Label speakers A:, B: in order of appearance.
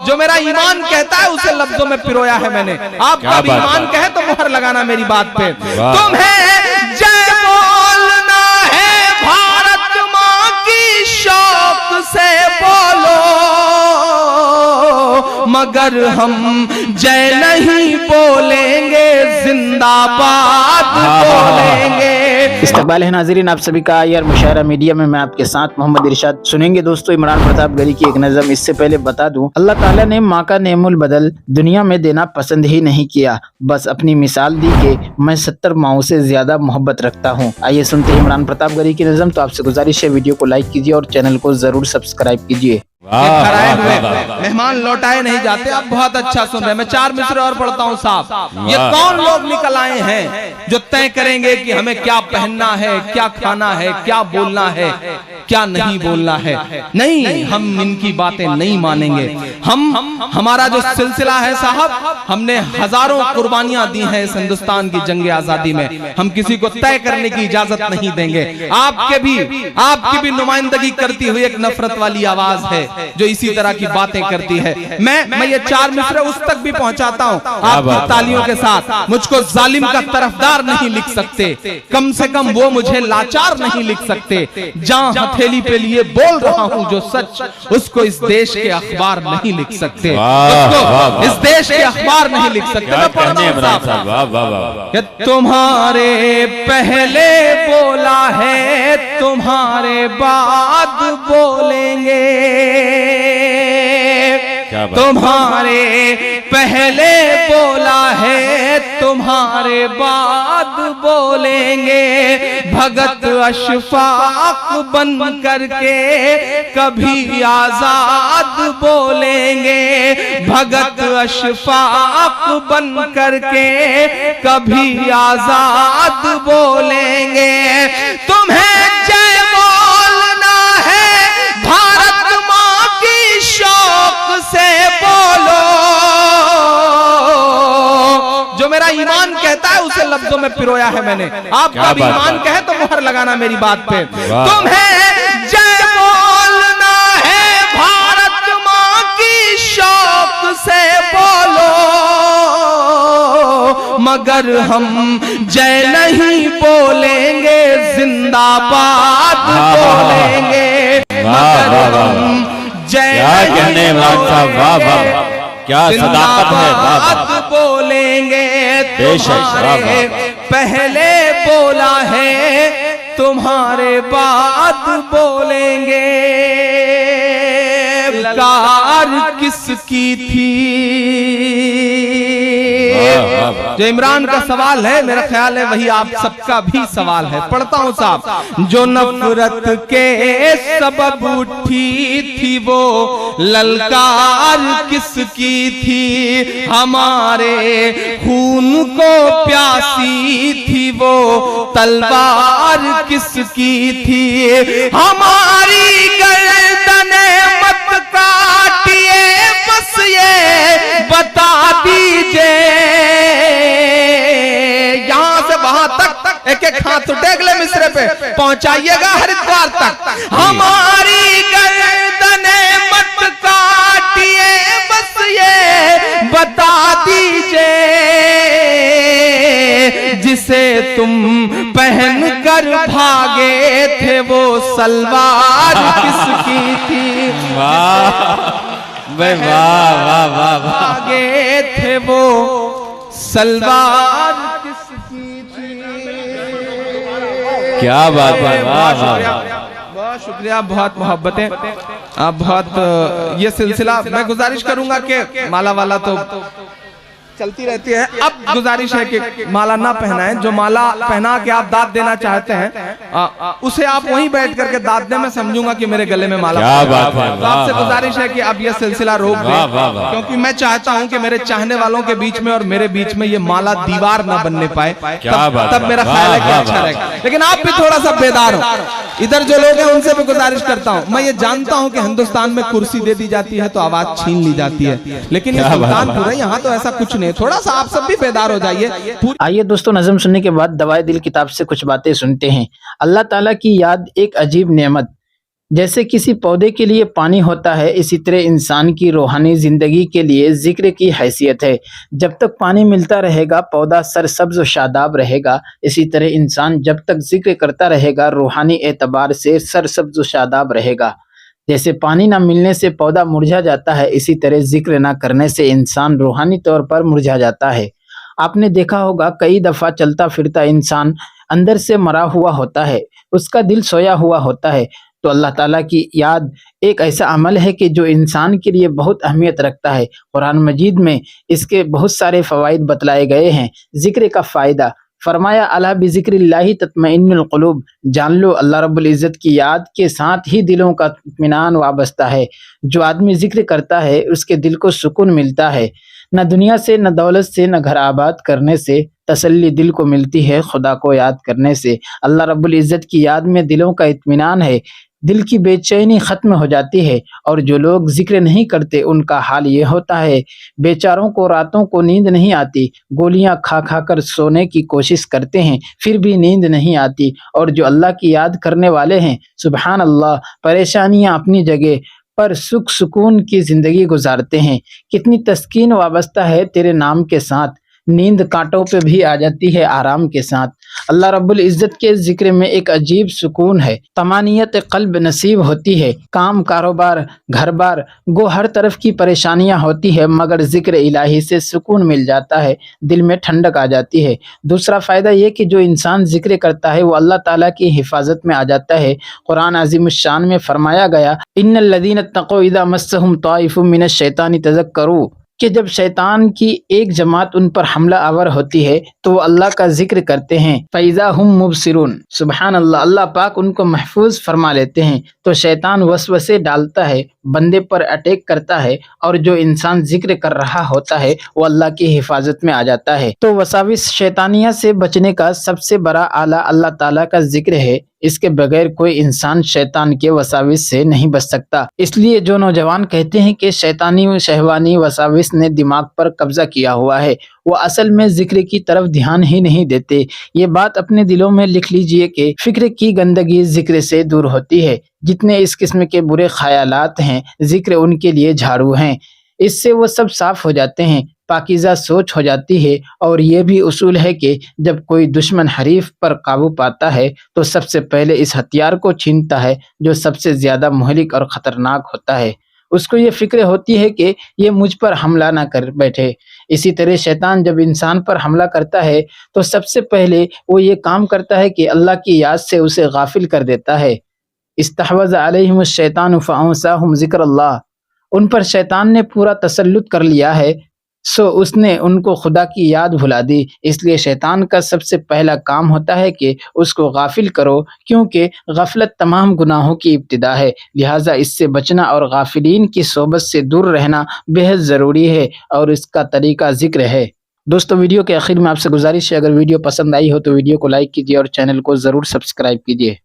A: جو میرا ایمان کہتا ہے اسے لفظوں میں پرویا ہے میں نے. آپ کا بھی ایمان کہے تو مہر لگانا میری بات پہ. تمہیں جے بولنا ہے بھارت ماں کی شوق سے بولو، مگر ہم جے نہیں بولیں گے زندہ باد بولیں گے.
B: استقبال ہے ناظرین آپ سبھی کا آئی آر مشاعرہ میڈیا میں آپ کے ساتھ محمد ارشاد. سنیں گے دوستو عمران پرتاپ گری کی ایک نظم. اس سے پہلے بتا دوں اللہ تعالیٰ نے ماں کا نعم البدل دنیا میں دینا پسند ہی نہیں کیا، بس اپنی مثال دی کہ میں 70 ماؤں سے زیادہ محبت رکھتا ہوں. آئیے سنتے ہیں عمران پرتاپ گری کی نظم. تو آپ سے گزارش ہے ویڈیو کو لائک کیجیے اور چینل کو ضرور سبسکرائب کیجیے.
A: کھڑائے ہوئے مہمان لوٹائے نہیں جاتے. آپ بہت اچھا سن رہے ہیں. میں 4 مصرے اور پڑھتا ہوں صاحب. یہ کون لوگ نکل آئے ہیں جو طے کریں گے کہ ہمیں کیا پہننا ہے، کیا کھانا ہے، کیا بولنا ہے، کیا نہیں بولنا ہے. نہیں، ہم ان کی باتیں نہیں مانیں گے. ہمارا جو سلسلہ ہے صاحب، ہم نے ہزاروں قربانیاں دی ہیں اس ہندوستان کی جنگ آزادی میں. ہم کسی کو طے کرنے کی اجازت نہیں دیں گے. آپ کی بھی نمائندگی کرتی ہوئی ایک نفرت والی آواز ہے جو اسی طرح کی باتیں کرتی ہے. میں یہ 4 مصرے اس تک بھی پہنچاتا ہوں آپ کی تالیوں کے ساتھ. مجھ کو ظالم کا طرفدار نہیں لکھ سکتے، کم سے کم وہ مجھے لاچار نہیں لکھ سکتے. جہاں ہتھیلی پہ لیے بول رہا ہوں جو سچ، اس کو اس دیش کے اخبار نہیں لکھ سکتے. اس دیش کے اخبار نہیں لکھ سکتے. میں پڑھتا ہوں صاحب کہ تمہارے پہلے بولا ہے تمہارے بعد بولیں گے، تمہارے پہلے بولا ہے تمہارے بعد بولیں گے. بھگت اشفاق بن کر کے کبھی آزاد بولیں گے. بھگت اشفاق بن کر کے کبھی آزاد بولیں گے. تمہیں جے بولنا ہے بھارت ماں کی شوق سے بولو، جو میرا ایمان کہتا ہے اسے لفظوں میں پرویا ہے میں نے. آپ کا بھی ایمان کہے تو مہر لگانا میری بات پہ. تمہیں جے بولنا ہے بھارت ماں کی شوق سے بولو، مگر ہم جے نہیں بولیں گے زندہ باد بولیں گے. مگر ہم جے نہیں
C: کیا صداقت ہے
A: بات بولیں گے. تمہارے پہلے بولا ہے تمہارے بعد بولیں گے. کار کس کی تھی، جو عمران کا سوال ہے میرا خیال ہے وہی آپ سب کا بھی سوال ہے. پڑھتا ہوں صاحب. جو نفرت کے سبب اٹھی تھی وہ للکار کس کی تھی، ہمارے خون کو پیاسی تھی وہ تلوار کس کی تھی. ہماری گردن مت کاٹیے بس یہ بتا دیجئے. یہاں سے وہاں تک ایک ایک ہاتھ ٹیک لے مصرے پہ پہنچائیے گا ہریدوار تک. ہماری گردن مت کاٹیے بس یہ بتا دیجئے، جسے تم پہن کر بھاگے تھے وہ سلوار کس کی تھی. بھاگے تھے وہ سلوار کس کی تھی.
C: کیا بات ہے.
A: بہت شکریہ، بہت محبتیں. بہت یہ سلسلہ میں گزارش کروں گا کہ مالا والا تو چلتی رہتی ہے. اب گزارش ہے کہ مالا نہ پہنائیں. جو مالا پہنا کے آپ داد دینا چاہتے ہیں اسے آپ وہیں بیٹھ کر کے داد دیں. میں سمجھوں گا کہ میرے گلے میں مالا. تو آپ سے گزارش ہے کہ اب یہ سلسلہ روک دیں، کیونکہ میں چاہتا ہوں کہ میرے چاہنے والوں کے بیچ میں اور میرے بیچ میں یہ مالا دیوار نہ بننے پائے. تب میرا خیال ہے کہ اچھا رہے گا. لیکن آپ بھی تھوڑا سا بیدار ہو. ادھر جو لوگ ہیں ان سے بھی گزارش کرتا ہوں. میں یہ جانتا ہوں کہ ہندوستان میں کرسی دے دی جاتی ہے تو آواز چھین لی جاتی ہے، لیکن یہ سلطان پورا یہاں تو ایسا کچھ نہیں. تھوڑا سا آپ سب بھی بیدار ہو جائیے.
B: آئیے دوستو نظم سننے کے بعد دوائے دل کتاب سے کچھ باتیں سنتے ہیں. اللہ تعالیٰ کی یاد ایک عجیب نعمت جیسے کسی پودے کے لیے پانی ہوتا ہے، اسی طرح انسان کی روحانی زندگی کے لیے ذکر کی حیثیت ہے۔ جب تک پانی ملتا رہے گا پودا سرسبز و شاداب رہے گا، اسی طرح انسان جب تک ذکر کرتا رہے گا روحانی اعتبار سے سرسبز و شاداب رہے گا۔ جیسے پانی نہ ملنے سے پودا مرجھا جاتا ہے، اسی طرح ذکر نہ کرنے سے انسان روحانی طور پر مرجھا جاتا ہے۔ آپ نے دیکھا ہوگا کئی دفعہ چلتا پھرتا انسان اندر سے مرا ہوا ہوتا ہے، اس کا دل سویا ہوا ہوتا ہے، تو اللہ تعالیٰ کی یاد ایک ایسا عمل ہے کہ جو انسان کے لیے بہت اہمیت رکھتا ہے۔ قرآن مجید میں اس کے بہت سارے فوائد بتلائے گئے ہیں۔ ذکر کا فائدہ فرمایا، الا بذکر اللہ تطمئن القلوب، جان لو اللہ رب العزت کی یاد کے ساتھ ہی دلوں کا اطمینان وابستہ ہے۔ جو آدمی ذکر کرتا ہے اس کے دل کو سکون ملتا ہے، نہ دنیا سے، نہ دولت سے، نہ گھر آباد کرنے سے تسلی دل کو ملتی ہے، خدا کو یاد کرنے سے۔ اللہ رب العزت کی یاد میں دلوں کا اطمینان ہے، دل کی بے چینی ختم ہو جاتی ہے۔ اور جو لوگ ذکر نہیں کرتے ان کا حال یہ ہوتا ہے، بیچاروں کو راتوں کو نیند نہیں آتی، گولیاں کھا کھا کر سونے کی کوشش کرتے ہیں پھر بھی نیند نہیں آتی۔ اور جو اللہ کی یاد کرنے والے ہیں، سبحان اللہ، پریشانیاں اپنی جگہ پر سکھ سکون کی زندگی گزارتے ہیں۔ کتنی تسکین وابستہ ہے تیرے نام کے ساتھ، نیند کانٹوں پہ بھی آ جاتی ہے آرام کے ساتھ۔ اللہ رب العزت کے ذکر میں ایک عجیب سکون ہے، طمانینت قلب نصیب ہوتی ہے۔ کام کاروبار گھر بار گو ہر طرف کی پریشانیاں ہوتی ہے، مگر ذکر الہی سے سکون مل جاتا ہے، دل میں ٹھنڈک آ جاتی ہے۔ دوسرا فائدہ یہ کہ جو انسان ذکر کرتا ہے وہ اللہ تعالیٰ کی حفاظت میں آ جاتا ہے۔ قرآن عظیم الشان میں فرمایا گیا، ان الذین اتقوا اذا مسهم طائف من الشیطان تذکروا، کہ جب شیطان کی ایک جماعت ان پر حملہ آور ہوتی ہے تو وہ اللہ کا ذکر کرتے ہیں، فَإِذَا هُمْ مُبْصِرُونَ، سبحان اللہ، اللہ پاک ان کو محفوظ فرما لیتے ہیں۔ تو شیطان وسوسے ڈالتا ہے، بندے پر اٹیک کرتا ہے، اور جو انسان ذکر کر رہا ہوتا ہے وہ اللہ کی حفاظت میں آ جاتا ہے۔ تو وساوس شیطانیہ سے بچنے کا سب سے بڑا آلہ اللہ تعالیٰ کا ذکر ہے، اس کے بغیر کوئی انسان شیطان کے وساوس سے نہیں بچ سکتا۔ اس لیے جو نوجوان کہتے ہیں کہ شیطانی و شہوانی وساوس نے دماغ پر قبضہ کیا ہوا ہے، وہ اصل میں ذکر کی طرف دھیان ہی نہیں دیتے۔ یہ بات اپنے دلوں میں لکھ لیجئے کہ فکر کی گندگی ذکر سے دور ہوتی ہے۔ جتنے اس قسم کے برے خیالات ہیں، ذکر ان کے لیے جھاڑو ہیں، اس سے وہ سب صاف ہو جاتے ہیں، پاکیزہ سوچ ہو جاتی ہے۔ اور یہ بھی اصول ہے کہ جب کوئی دشمن حریف پر قابو پاتا ہے تو سب سے پہلے اس ہتھیار کو چھینتا ہے جو سب سے زیادہ مہلک اور خطرناک ہوتا ہے۔ اس کو یہ فکر ہوتی ہے کہ یہ مجھ پر حملہ نہ کر بیٹھے۔ اسی طرح شیطان جب انسان پر حملہ کرتا ہے تو سب سے پہلے وہ یہ کام کرتا ہے کہ اللہ کی یاد سے اسے غافل کر دیتا ہے۔ استحوذ علیہم الشیطان فانساہم ذکر اللہ، ان پر شیطان نے پورا تسلط کر لیا ہے، سو اس نے ان کو خدا کی یاد بھلا دی۔ اس لیے شیطان کا سب سے پہلا کام ہوتا ہے کہ اس کو غافل کرو، کیونکہ غفلت تمام گناہوں کی ابتدا ہے، لہٰذا اس سے بچنا اور غافلین کی صحبت سے دور رہنا بہت ضروری ہے، اور اس کا طریقہ ذکر ہے۔ دوستو ویڈیو کے آخر میں آپ سے گزارش ہے، اگر ویڈیو پسند آئی ہو تو ویڈیو کو لائک کیجیے اور چینل کو ضرور سبسکرائب کیجیے۔